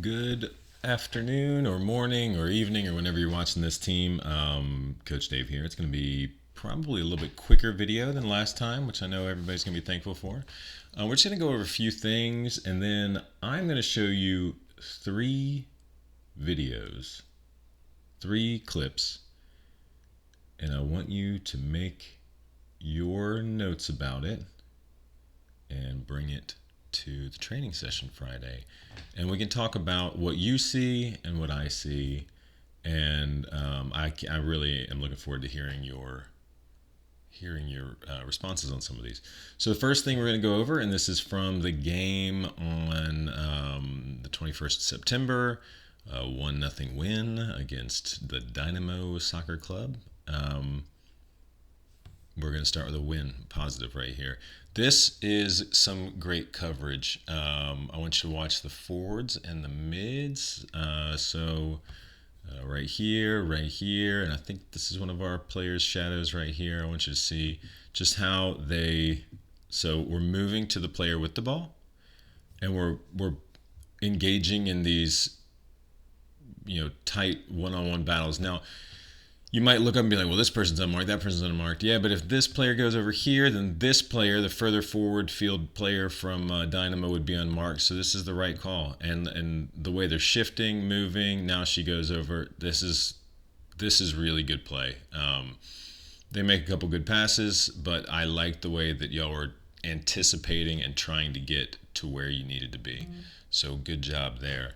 Good afternoon or morning or evening or whenever you're watching this team. Coach Dave here. It's going to be probably a little bit quicker video than last time, which I know everybody's going to be thankful for. We're just going to go over a few things, and then I'm going to show you three videos, three clips, and I want you to make your notes about it and bring it to the training session Friday. And we can talk about what you see and what I see. And I really am looking forward to hearing your responses on some of these. So the first thing we're going to go over, and this is from the game on the 21st of September, 1-0 win against the Dynamo soccer club. We're going to start with a win, positive right here. This is some great coverage. I want you to watch the forwards and the mids. Right here, and I think this is one of our players' shadows right here. I want you to see just how so we're moving to the player with the ball, and we're engaging in these, tight one-on-one battles. Now, you might look up and be like, well, this person's unmarked, that person's unmarked. Yeah, but if this player goes over here, then this player, the further forward field player from Dynamo, would be unmarked. So this is the right call. And the way they're shifting, moving, now she goes over. This is really good play. They make a couple good passes, but I like the way that y'all were anticipating and trying to get to where you needed to be. So good job there.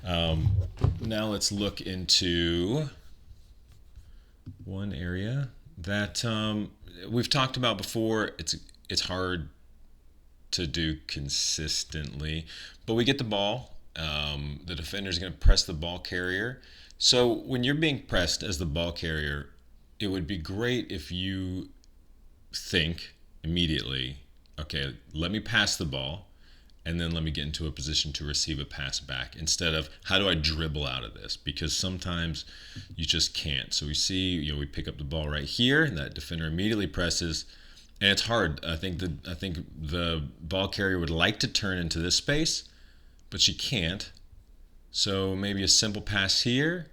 Now let's look into one area that we've talked about before. It's hard to do consistently, but we get the ball. The defender is going to press the ball carrier. So when you're being pressed as the ball carrier, it would be great if you think immediately, okay, let me pass the ball, and then let me get into a position to receive a pass back, instead of how do I dribble out of this, because sometimes you just can't. So we see, we pick up the ball right here, and that defender immediately presses, and it's hard. I think the ball carrier would like to turn into this space, but she can't. So maybe a simple pass here,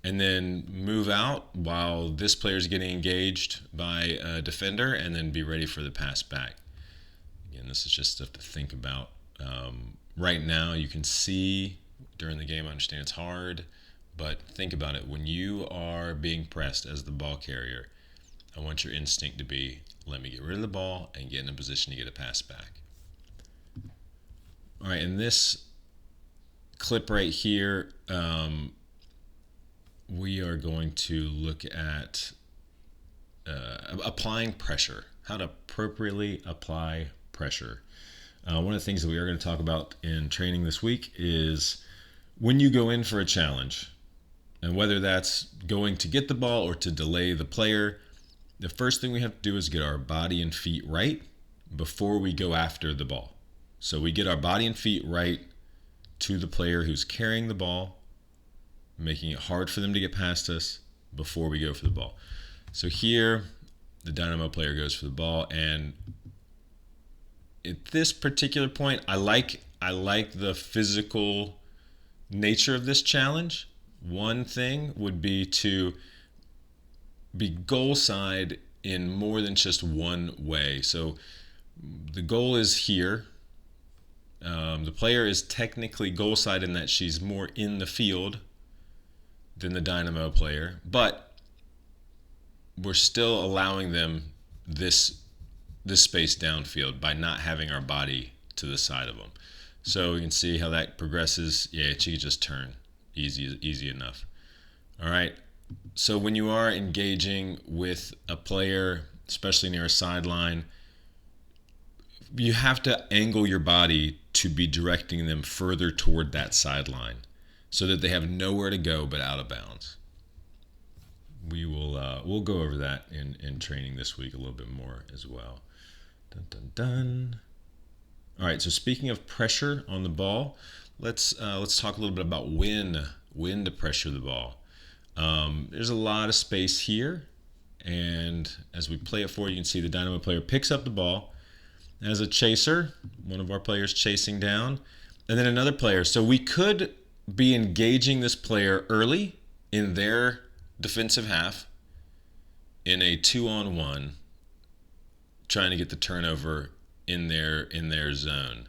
and then move out while this player is getting engaged by a defender, and then be ready for the pass back. Again, this is just stuff to think about. Right now, you can see during the game, I understand it's hard, but think about it. When you are being pressed as the ball carrier, I want your instinct to be, let me get rid of the ball and get in a position to get a pass back. All right, in this clip right here, we are going to look at applying pressure, how to appropriately apply pressure. One of the things that we are going to talk about in training this week is when you go in for a challenge, and whether that's going to get the ball or to delay the player, the first thing we have to do is get our body and feet right before we go after the ball. So we get our body and feet right to the player who's carrying the ball, making it hard for them to get past us before we go for the ball. So here, the Dynamo player goes for the ball, and at this particular point, I like the physical nature of this challenge. One thing would be to be goal side in more than just one way. So the goal is here. The player is technically goal side in that she's more in the field than the Dynamo player, but we're still allowing them this space downfield by not having our body to the side of them. So you can see how that progresses. Yeah, she can just turn. Easy enough. All right. So when you are engaging with a player, especially near a sideline, you have to angle your body to be directing them further toward that sideline so that they have nowhere to go but out of bounds. We'll go over that in training this week a little bit more as well. Dun, dun, dun. All right, so speaking of pressure on the ball, let's talk a little bit about when to pressure the ball. There's a lot of space here, and as we play it forward, you can see the Dynamo player picks up the ball as a chaser, one of our players chasing down, And then another player. So we could be engaging this player early in their defensive half in a 2-on-1, trying to get the turnover in their zone.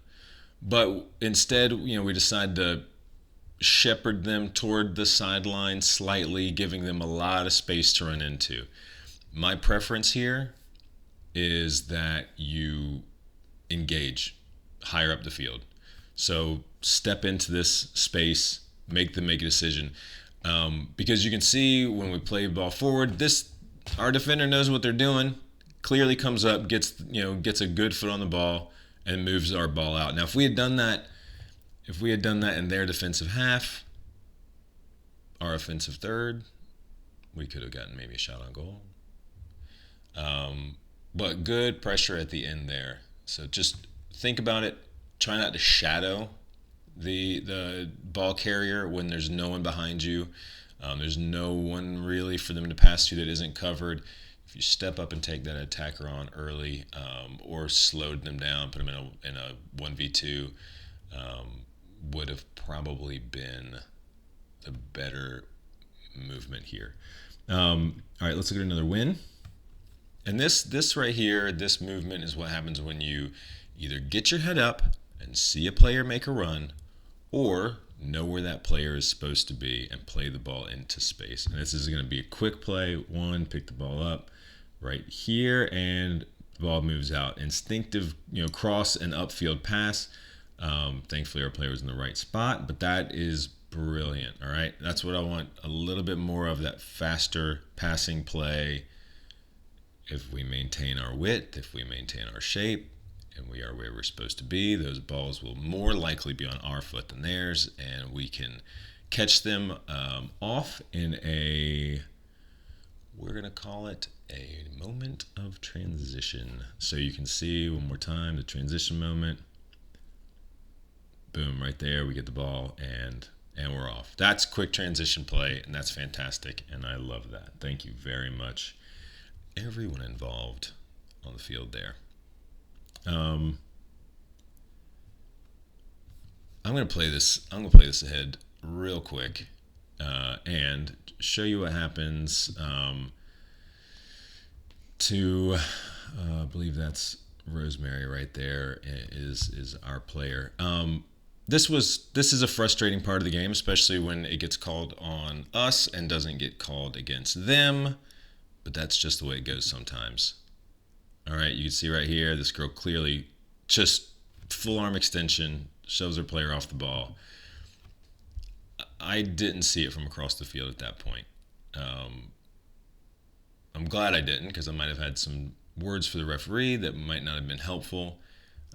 But instead, we decide to shepherd them toward the sideline slightly, giving them a lot of space to run into. My preference here is that you engage higher up the field. So step into this space, make them make a decision. Because you can see when we play ball forward, our defender knows what they're doing. Clearly comes up, gets a good foot on the ball, and moves our ball out. Now, if we had done that in their defensive half, our offensive third, we could have gotten maybe a shot on goal. But good pressure at the end there. So just think about it. Try not to shadow the ball carrier when there's no one behind you. There's no one really for them to pass to that isn't covered. If you step up and take that attacker on early, or slowed them down, put them in a 1v2, would have probably been the better movement here. All right, let's look at another win. And this right here, this movement is what happens when you either get your head up and see a player make a run, or know where that player is supposed to be and play the ball into space. And this is going to be a quick play. One, pick the ball up right here, and the ball moves out. Instinctive, cross and upfield pass. Thankfully, our player was in the right spot, but that is brilliant. All right, that's what I want. A little bit more of that faster passing play. If we maintain our width, if we maintain our shape, and we are where we're supposed to be, those balls will more likely be on our foot than theirs, and we can catch them off in we're going to call it a moment of transition. So you can see one more time the transition moment. Boom, right there, we get the ball, and we're off. That's quick transition play, and that's fantastic, and I love that. Thank you very much, everyone involved on the field there. I'm gonna play this ahead real quick, and show you what happens to I believe that's Rosemary right there is our player. This is a frustrating part of the game, especially when it gets called on us and doesn't get called against them. But that's just the way it goes sometimes. All right, you can see right here, this girl clearly just full arm extension, shoves her player off the ball. I didn't see it from across the field at that point. I'm glad I didn't, because I might have had some words for the referee that might not have been helpful.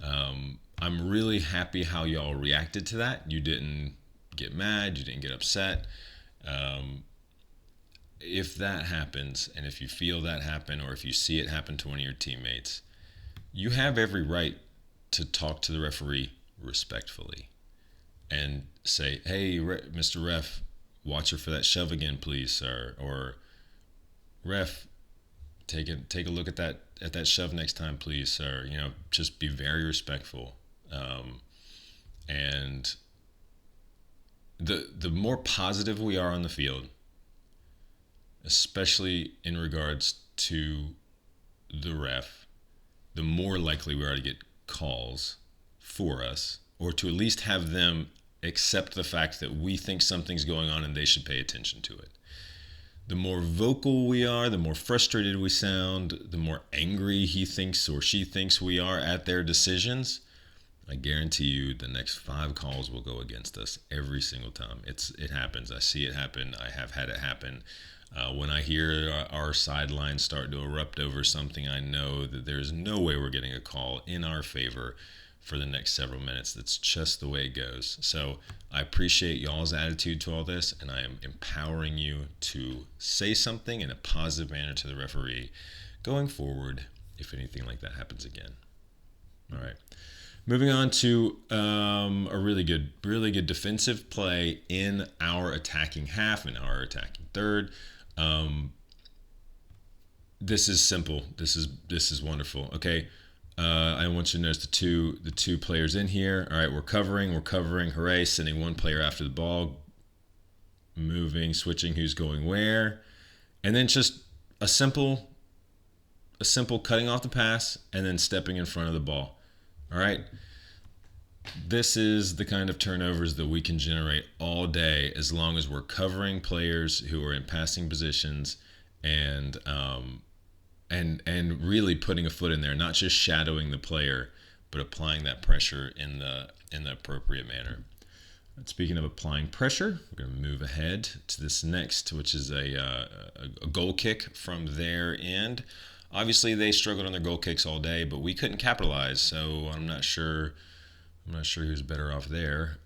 I'm really happy how y'all reacted to that. You didn't get mad, you didn't get upset. If that happens, and if you feel that happen, or if you see it happen to one of your teammates, you have every right to talk to the referee respectfully and say, hey, Mr. Ref, watch her for that shove again, please, sir. Or, ref, take a look at that shove next time, please, sir. Just be very respectful. And the more positive we are on the field, especially in regards to the ref, the more likely we are to get calls for us, or to at least have them accept the fact that we think something's going on and they should pay attention to it. The more vocal we are, the more frustrated we sound, the more angry he thinks or she thinks we are at their decisions, I guarantee you the next 5 calls will go against us every single time. It happens. I see it happen. I have had it happen. When I hear our sidelines start to erupt over something, I know that there's no way we're getting a call in our favor for the next several minutes. That's just the way it goes. So I appreciate y'all's attitude to all this, and I am empowering you to say something in a positive manner to the referee going forward if anything like that happens again. All right. Moving on to a really good defensive play in our attacking half and our attacking third. This is simple. This is wonderful. Okay, I want you to notice the two players in here. All right, we're covering. Hooray! Sending one player after the ball, moving, switching who's going where, and then just a simple cutting off the pass and then stepping in front of the ball. All right. This is the kind of turnovers that we can generate all day as long as we're covering players who are in passing positions and really putting a foot in there, not just shadowing the player, but applying that pressure in the appropriate manner. Speaking of applying pressure, we're going to move ahead to this next, which is a goal kick from their end. Obviously, they struggled on their goal kicks all day, but we couldn't capitalize, so I'm not sure who's better off there.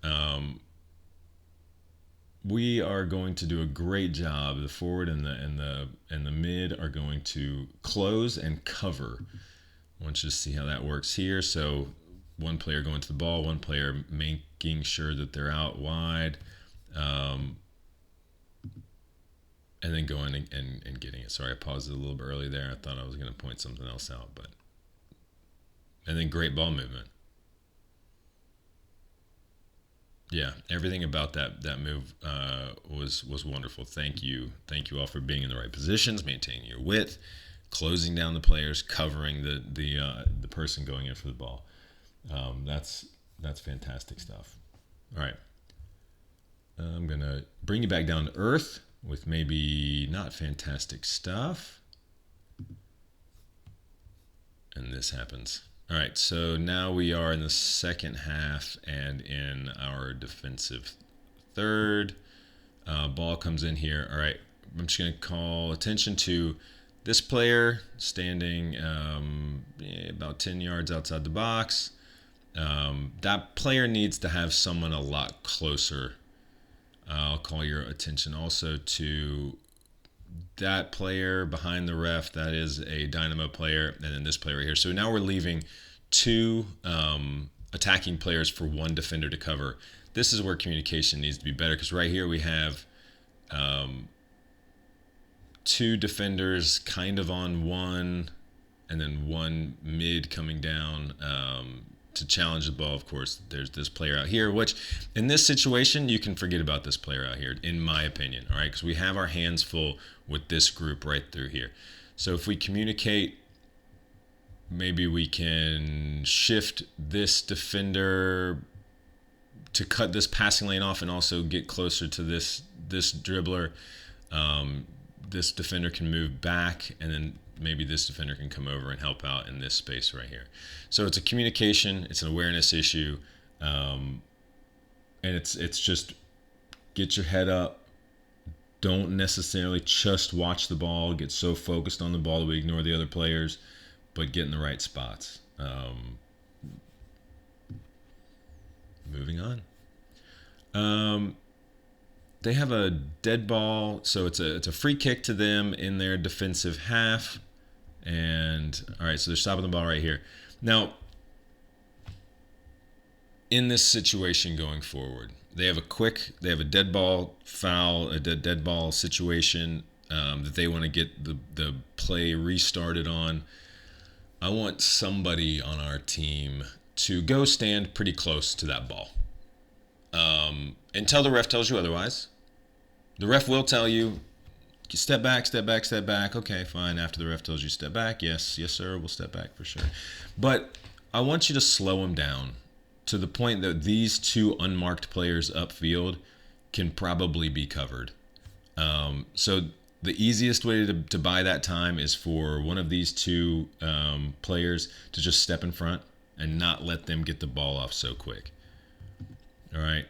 We are going to do a great job. The forward and the mid are going to close and cover. I want you to see how that works here. So one player going to the ball, one player making sure that they're out wide, and then going and getting it. Sorry, I paused it a little bit early there. I thought I was going to point something else out, and then great ball movement. Yeah, everything about that move was wonderful. Thank you all for being in the right positions, maintaining your width, closing down the players, covering the person going in for the ball. That's fantastic stuff. All right, I'm gonna bring you back down to earth with maybe not fantastic stuff, and this happens. All right, so now we are in the second half and in our defensive third. Ball comes in here. All right, I'm just going to call attention to this player standing about 10 yards outside the box. That player needs to have someone a lot closer. I'll call your attention also to that player behind the ref. That is a Dynamo player, and then this player right here. So now we're leaving two attacking players for one defender to cover. This is where communication needs to be better, because right here we have two defenders kind of on one, and then one mid coming down to challenge the ball. Of course, there's this player out here, which in this situation, you can forget about this player out here, in my opinion, all right? Because we have our hands full with this group right through here. So if we communicate, maybe we can shift this defender to cut this passing lane off and also get closer to this dribbler. This defender can move back, and then maybe this defender can come over and help out in this space right here. So it's a communication, it's an awareness issue, and it's just get your head up. Don't necessarily just watch the ball, get so focused on the ball that we ignore the other players, but get in the right spots. Moving on. They have a dead ball, so it's a free kick to them in their defensive half. And all right, so they're stopping the ball right here. Now, in this situation going forward, they have a dead ball foul, a dead ball situation that they want to get the play restarted on. I want somebody on our team to go stand pretty close to that ball until the ref tells you otherwise. The ref will tell you, step back, step back, step back. Okay, fine. After the ref tells you step back, yes, sir, we'll step back for sure. But I want you to slow them down to the point that these two unmarked players upfield can probably be covered. So the easiest way to buy that time is for one of these two players to just step in front and not let them get the ball off so quick. All right.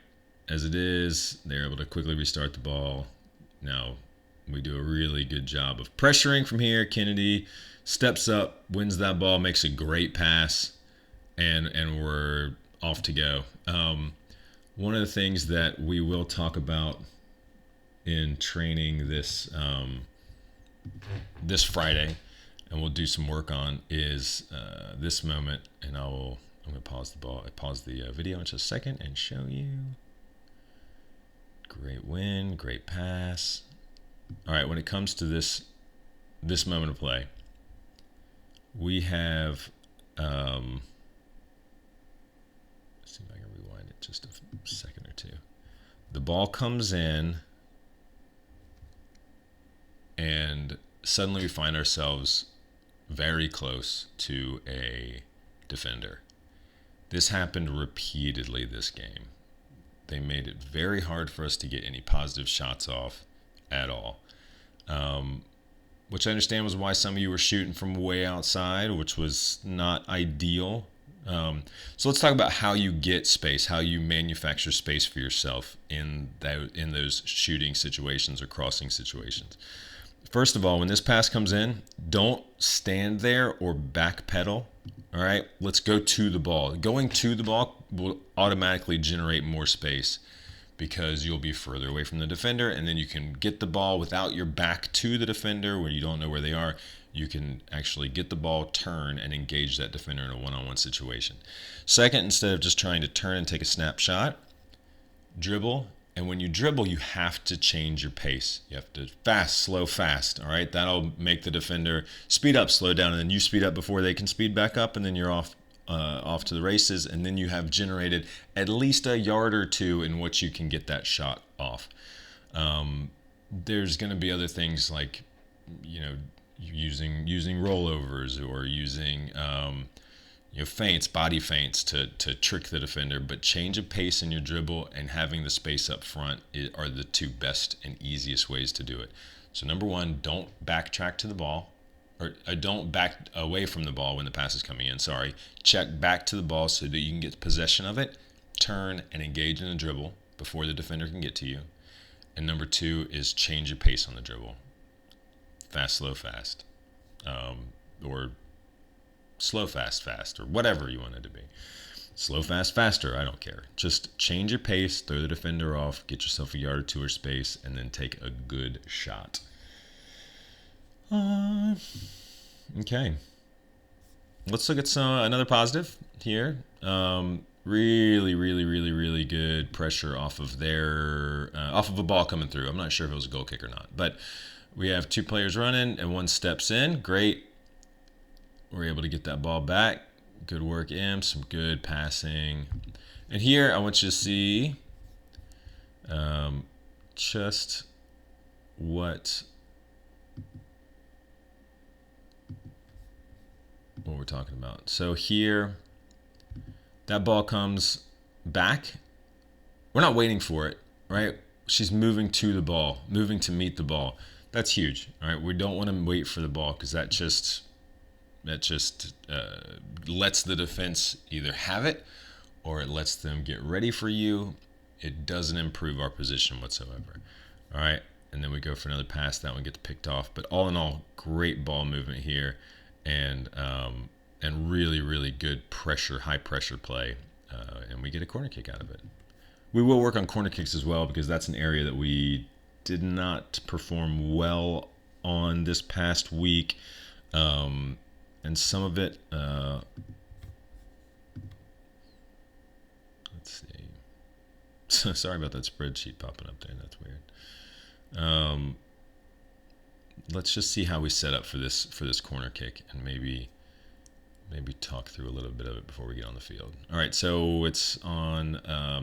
As it is, they're able to quickly restart the ball. Now, we do a really good job of pressuring from here. Kennedy steps up, wins that ball, makes a great pass, and we're off to go. One of the things that we will talk about in training this Friday, and we'll do some work on, is this moment. And I'm going to pause the video in just a second and show you. Great win, great pass. All right, when it comes to this moment of play, we have Let's see if I can rewind it just a second or two. The ball comes in, and suddenly we find ourselves very close to a defender. This happened repeatedly this game. They made it very hard for us to get any positive shots off at all. Which I understand was why some of you were shooting from way outside, which was not ideal. So let's talk about how you get space, how you manufacture space for yourself in those shooting situations or crossing situations. First of all, when this pass comes in, don't stand there or backpedal. All right, let's go to the ball. Going to the ball will automatically generate more space because you'll be further away from the defender, and then you can get the ball without your back to the defender where you don't know where they are. You can actually get the ball, turn, and engage that defender in a one-on-one situation. Second, instead of just trying to turn and take a snapshot, dribble. And when you dribble, you have to change your pace. You have to fast, slow, fast. All right, that'll make the defender speed up, slow down, and then you speed up before they can speed back up, and then you're off to the races. And then you have generated at least a yard or two in which you can get that shot off. There's going to be other things like, using rollovers or using feints, body feints to trick the defender, but change of pace in your dribble and having the space up front are the two best and easiest ways to do it. So number one, don't backtrack to the ball, or don't back away from the ball when the pass is coming in. Check back to the ball so that you can get possession of it, turn, and engage in a dribble before the defender can get to you. And number two is change your pace on the dribble. Fast, slow, fast. Or slow, fast, fast, or whatever you want it to be. Slow, fast, faster, I don't care. Just change your pace, throw the defender off, get yourself a yard or two of space, and then take a good shot. Okay. Let's look at another positive here. Really, really, really, really good pressure off of a ball coming through. I'm not sure if it was a goal kick or not, but we have two players running and one steps in. Great. We're able to get that ball back. Good work, Im. Some good passing. And here I want you to see just what we're talking about. So here, that ball comes back. We're not waiting for it, right? She's moving to the ball, moving to meet the ball. That's huge, all right? We don't want to wait for the ball because that just lets the defense either have it or it lets them get ready for you. It doesn't improve our position whatsoever. All right, and then we go for another pass. That one gets picked off. But all in all, great ball movement here, and really, really good pressure, high pressure play, and we get a corner kick out of it. We will work on corner kicks as well because that's an area that we did not perform well on this past week. And some of it, let's see. Sorry about that spreadsheet popping up there. That's weird. Let's just see how we set up for this corner kick, and maybe talk through a little bit of it before we get on the field. All right, so it's on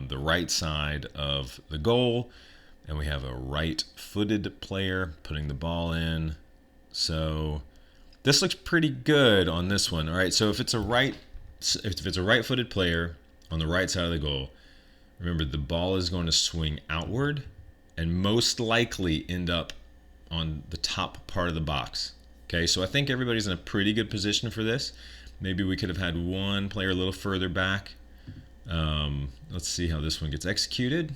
the right side of the goal, and we have a right-footed player putting the ball in. So this looks pretty good on this one. All right, so if it's a right-footed player on the right side of the goal, remember the ball is going to swing outward and most likely end up on the top part of the box. Okay, so I think everybody's in a pretty good position for this. Maybe we could have had one player a little further back. Let's see how this one gets executed.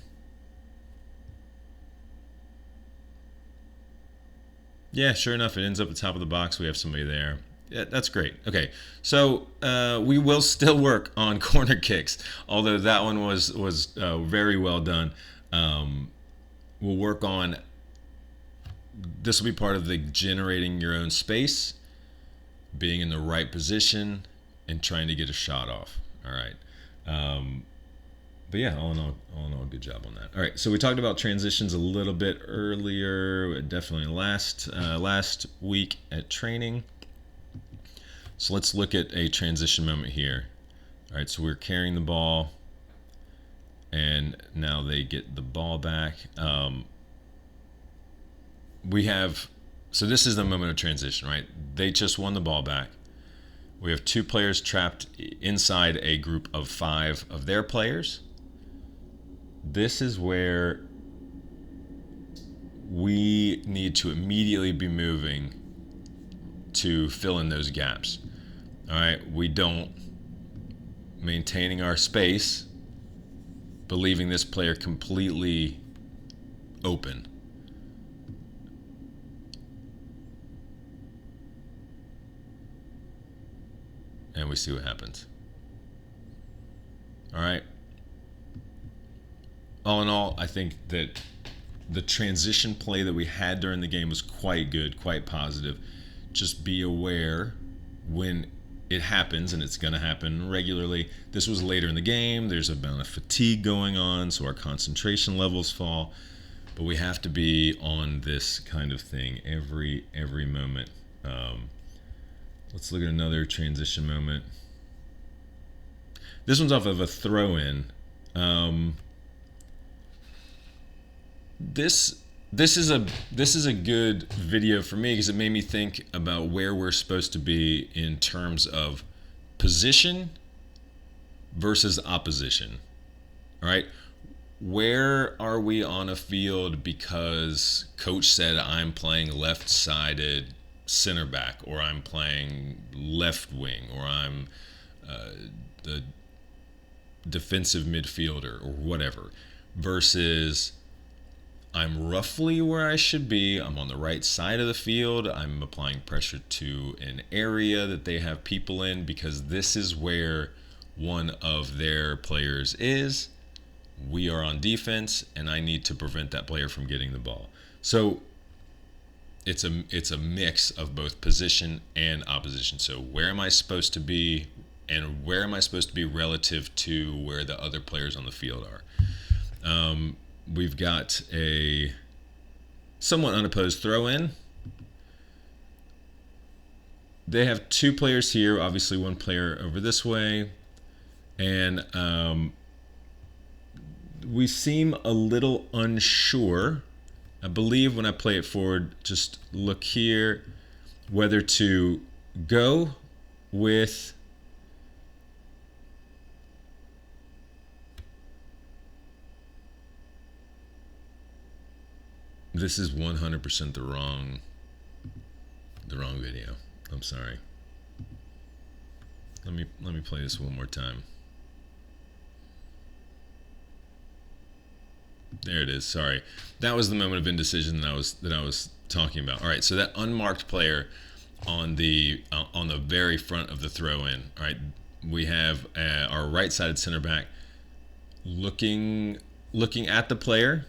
Yeah, sure enough, it ends up at the top of the box. We have somebody there. Yeah, that's great. Okay, so we will still work on corner kicks, although that one was very well done. We'll work on, this will be part of the generating your own space, being in the right position, and trying to get a shot off. All right. But yeah, all in all, good job on that. All right, so we talked about transitions a little bit earlier, definitely last week at training. So let's look at a transition moment here. All right, so we're carrying the ball, and now they get the ball back. So this is the moment of transition, right? They just won the ball back. We have 2 players trapped inside a group of 5 of their players. This is where we need to immediately be moving to fill in those gaps. All right, we don't maintaining our space, but leaving this player completely open. And we see what happens. All right. All in all, I think that the transition play that we had during the game was quite good, quite positive. Just be aware when it happens, and it's going to happen regularly. This was later in the game. There's a amount of fatigue going on, so our concentration levels fall. But we have to be on this kind of thing every moment. Let's look at another transition moment. This one's off of a throw-in. This is a good video for me because it made me think about where we're supposed to be in terms of position versus opposition. All right, where are we on a field because coach said I'm playing left-sided center back, or I'm playing left wing, or I'm the defensive midfielder, or whatever, versus I'm roughly where I should be. I'm on the right side of the field. I'm applying pressure to an area that they have people in because this is where one of their players is. We are on defense, and I need to prevent that player from getting the ball. So it's a mix of both position and opposition. So where am I supposed to be, and where am I supposed to be relative to where the other players on the field are? We've got a somewhat unopposed throw-in. They have 2 players here, obviously 1 player over this way, and we seem a little unsure. I believe when I play it forward, just look here, whether to go with this is 100% the wrong video. I'm sorry. Let me play this one more time. There it is. Sorry, that was the moment of indecision that I was talking about. All right, so that unmarked player on the very front of the throw-in. All right, we have our right-sided center back looking at the player,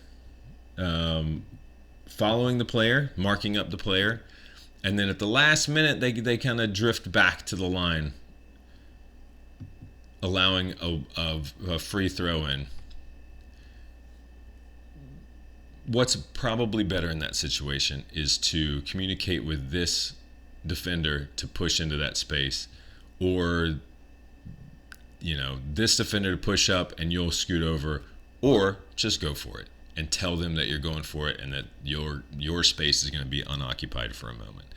following the player, marking up the player, and then at the last minute they kind of drift back to the line, allowing a free throw-in. What's probably better in that situation is to communicate with this defender to push into that space, or this defender to push up and you'll scoot over, or just go for it and tell them that you're going for it and that your space is going to be unoccupied for a moment.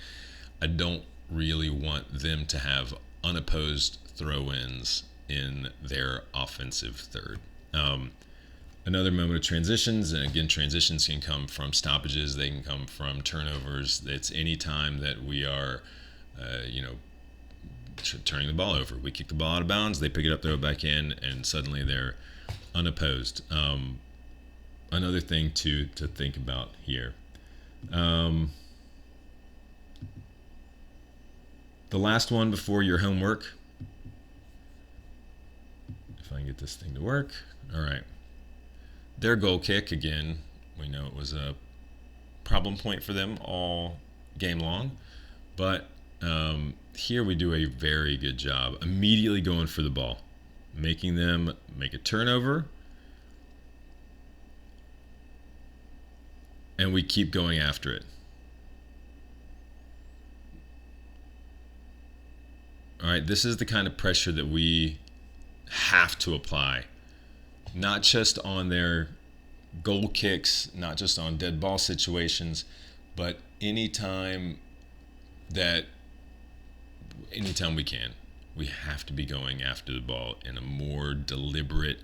I don't really want them to have unopposed throw-ins in their offensive third. Another moment of transitions, and again, transitions can come from stoppages, they can come from turnovers. It's any time that we are, turning the ball over. We kick the ball out of bounds, they pick it up, throw it back in, and suddenly they're unopposed. Another thing to think about here. The last one before your homework. If I can get this thing to work. All right. Their goal kick, again, we know it was a problem point for them all game long. But here we do a very good job immediately going for the ball, making them make a turnover, and we keep going after it. right, this is the kind of pressure that we have to apply, not just on their goal kicks, not just on dead ball situations, but anytime we can, we have to be going after the ball in a more deliberate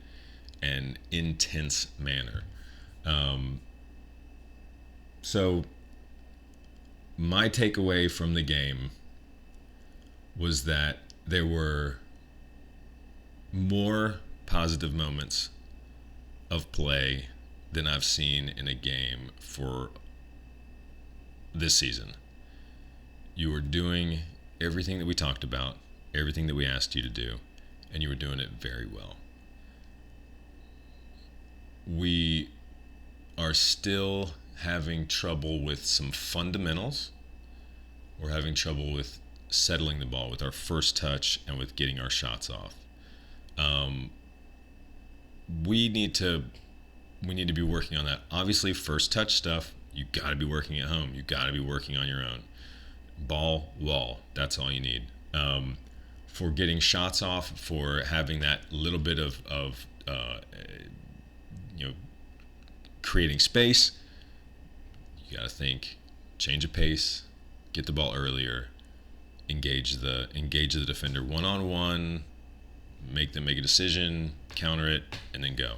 and intense manner. So my takeaway from the game was that there were more positive moments of play than I've seen in a game for this season. You were doing everything that we talked about, everything that we asked you to do, and you were doing it very well. We are still having trouble with some fundamentals. We're having trouble with settling the ball, with our first touch, and with getting our shots off. We need to be working on that. Obviously, first touch stuff, you got to be working at home. You got to be working on your own. Ball, wall. That's all you need. For getting shots off, for having that little bit of creating space, you got to think, change of pace, get the ball earlier, engage the defender one-on-one, make them make a decision, counter it, and then go.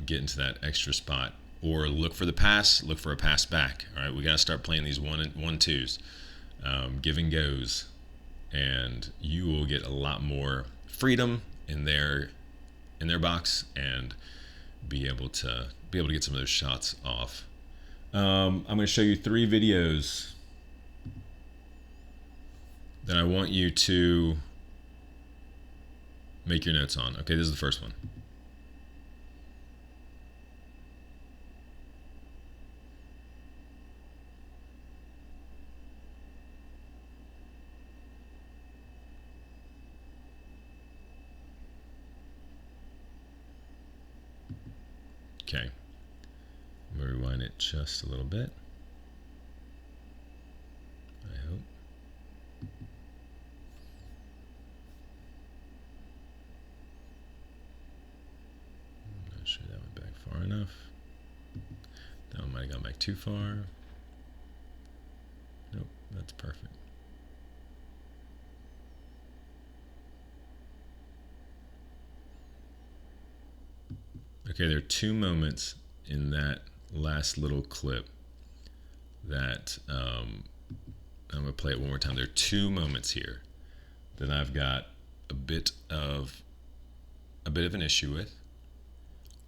Get into that extra spot, or look for the pass, look for a pass back. All right, we got to start playing these 1-2s, give and goes, and you will get a lot more freedom in their box and be able to get some of those shots off. I'm going to show you 3 videos that I want you to make your notes on. Okay, this is the first one. Okay, I'm going to rewind it just a little bit. I hope. I'm not sure that went back far enough. That one might have gone back too far. Nope, that's perfect. Okay, there are 2 moments in that last little clip that I'm going to play it one more time. There are 2 moments here that I've got a bit of an issue with.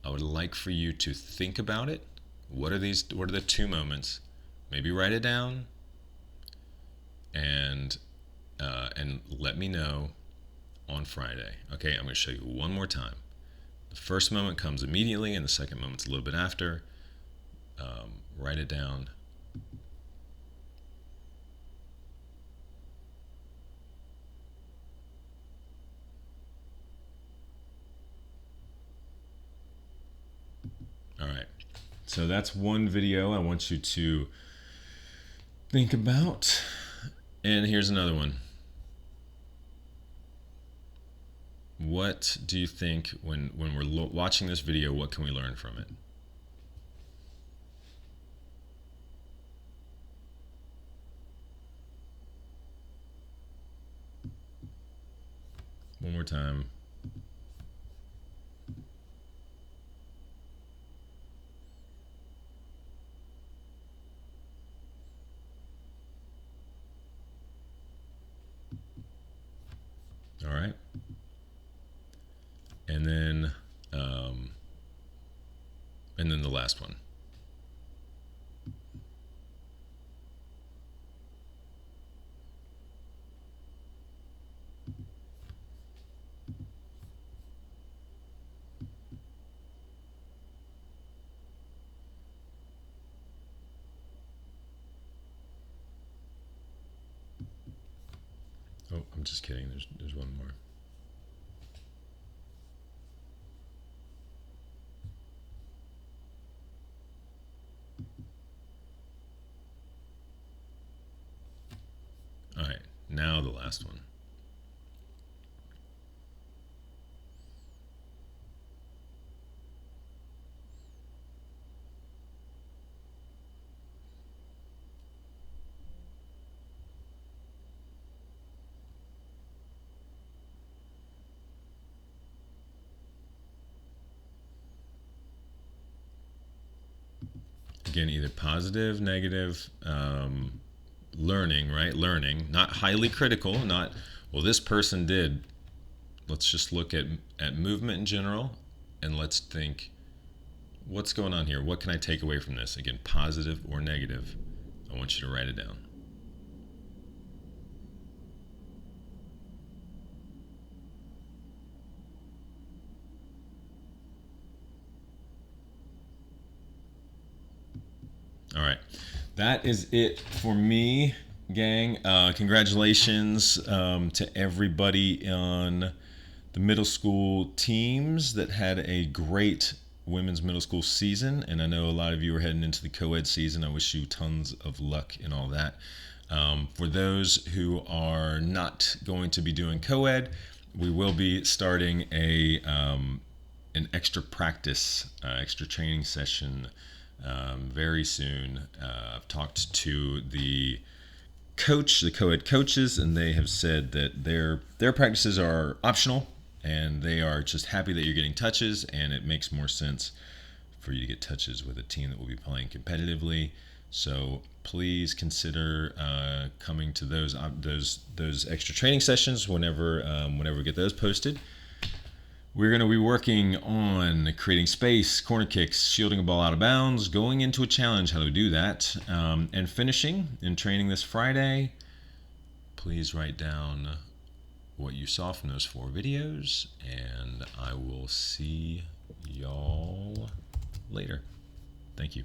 I would like for you to think about it. What are the 2 moments? Maybe write it down and let me know on Friday. Okay, I'm going to show you one more time. The first moment comes immediately, and the second moment's a little bit after. Write it down. All right. So that's one video I want you to think about. And here's another one. What do you think when we're watching this video? What can we learn from it? One more time. All right. And then the last one. Oh, I'm just kidding. There's one more. All right, now the last one. Again, either positive, negative, learning, right? Learning, not highly critical, not, well, this person did. Let's just look at movement in general, and let's think, what's going on here? What can I take away from this? Again, positive or negative. I want you to write it down. All right. That is it for me, gang. Congratulations to everybody on the middle school teams that had a great women's middle school season. And I know a lot of you are heading into the co-ed season. I wish you tons of luck in all that. For those who are not going to be doing co-ed, we will be starting an extra practice, extra training session very soon. I've talked to the co-ed coaches, and they have said that their practices are optional, and they are just happy that you're getting touches, and it makes more sense for you to get touches with a team that will be playing competitively. So please consider coming to those extra training sessions whenever we get those posted. We're going to be working on creating space, corner kicks, shielding a ball out of bounds, going into a challenge, how to do that, and finishing in training this Friday. Please write down what you saw from those 4 videos, and I will see y'all later. Thank you.